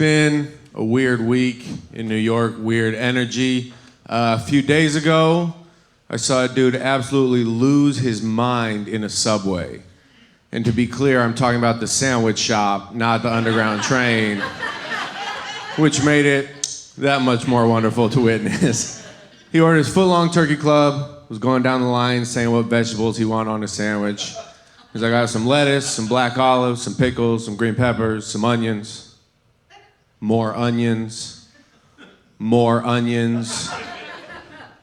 been a weird week in New York, weird energy. A few days ago, I saw a dude absolutely lose his mind in a subway. And to be clear, I'm talking about the sandwich shop, not the underground train, which made it that much more wonderful to witness. He ordered his foot-long turkey club, was going down the line saying what vegetables he wanted on his sandwich. He's like, I got some lettuce, some black olives, some pickles, some green peppers, some onions. More onions. More onions.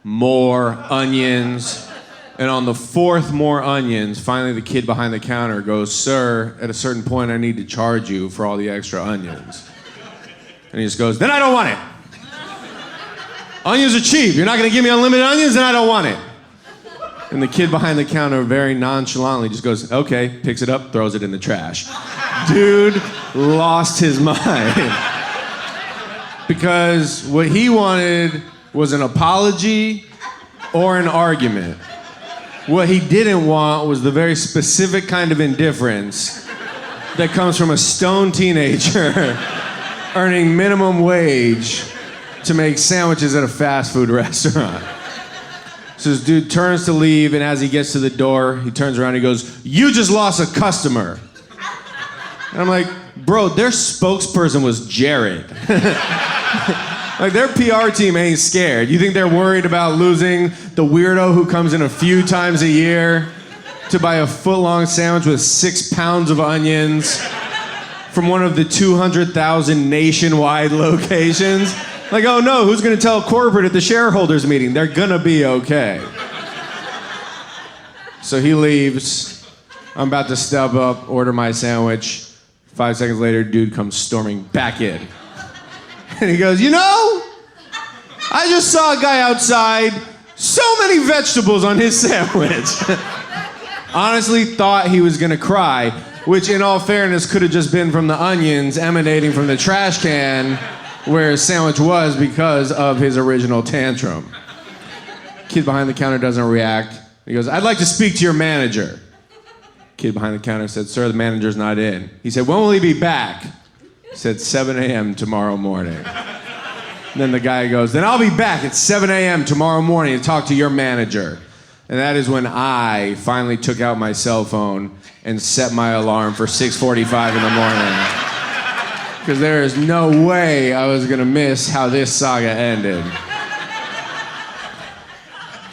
More onions. And on the fourth more onions, finally the kid behind the counter goes, sir, at a certain point I need to charge you for all the extra onions. And he just goes, then I don't want it. Onions are cheap. You're not going to give me unlimited onions, then I don't want it. And the kid behind the counter very nonchalantly just goes, okay, picks it up, throws it in the trash. Dude lost his mind. Because what he wanted was an apology or an argument. What he didn't want was the very specific kind of indifference that comes from a stoned teenager earning minimum wage to make sandwiches at a fast food restaurant. So this dude turns to leave, and as he gets to the door, he turns around and he goes, you just lost a customer. And I'm like, bro, their spokesperson was Jared. Like, their PR team ain't scared. You think they're worried about losing the weirdo who comes in a few times a year to buy a foot-long sandwich with 6 pounds of onions from one of the 200,000 nationwide locations? Like, oh no, who's gonna tell corporate at the shareholders meeting? They're gonna be okay. So he leaves. I'm about to step up, order my sandwich. 5 seconds later, dude comes storming back in. And he goes, you know, I just saw a guy outside, so many vegetables on his sandwich. Honestly thought he was gonna cry, which in all fairness could have just been from the onions emanating from the trash can where his sandwich was because of his original tantrum. Kid behind the counter doesn't react. He goes, I'd like to speak to your manager. Kid behind the counter said, sir, the manager's not in. He said, when will he be back? He said, 7 a.m. tomorrow morning. And then the guy goes, then I'll be back at 7 a.m. tomorrow morning to talk to your manager. And that is when I finally took out my cell phone and set my alarm for 6:45 in the morning. Because there is no way I was gonna miss how this saga ended.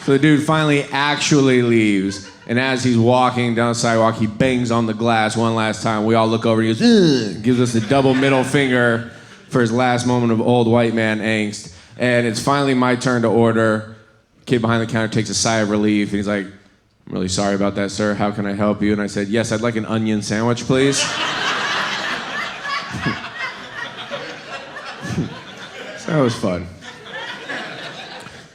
So the dude finally actually leaves, and as he's walking down the sidewalk, he bangs on the glass one last time. We all look over and he goes, ugh, gives us a double middle finger for his last moment of old white man angst. And it's finally my turn to order. Kid behind the counter takes a sigh of relief, and he's like, I'm really sorry about that, sir. How can I help you? And I said, yes, I'd like an onion sandwich, please. So that was fun.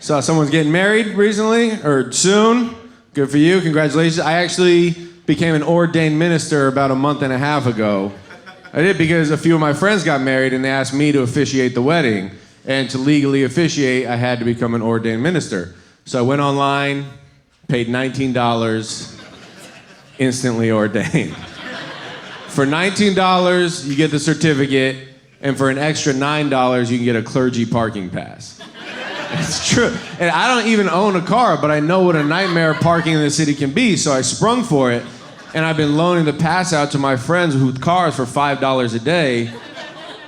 Saw someone's getting married recently, or soon. Good for you, congratulations. I actually became an ordained minister about a month and a half ago. I did because a few of my friends got married and they asked me to officiate the wedding. And to legally officiate, I had to become an ordained minister. So I went online, paid $19, instantly ordained. For $19, you get the certificate, and for an extra $9, you can get a clergy parking pass. It's true. And I don't even own a car, but I know what a nightmare parking in the city can be, so I sprung for it, and I've been loaning the pass out to my friends with cars for $5 a day,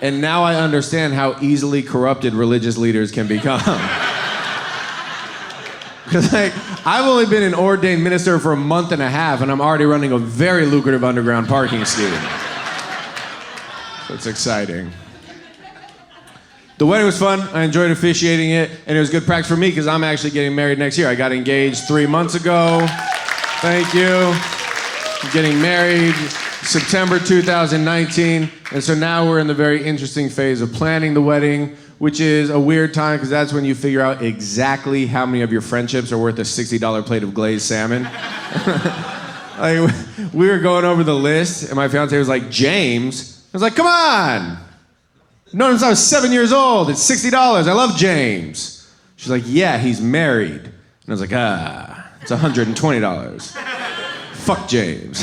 and now I understand how easily corrupted religious leaders can become. Because I've only been an ordained minister for a month and a half, and I'm already running a very lucrative underground parking scheme. So it's exciting. The wedding was fun. I enjoyed officiating it, and it was good practice for me because I'm actually getting married next year. I got engaged 3 months ago. Thank you. I'm getting married September 2019, and so now we're in the very interesting phase of planning the wedding, which is a weird time because that's when you figure out exactly how many of your friendships are worth a $60 plate of glazed salmon. Like, we were going over the list, and my fiance was like, James? I was like, come on! Known him since I was 7 years old. It's $60. I love James. She's like, yeah, he's married. And I was like, it's $120. Fuck James.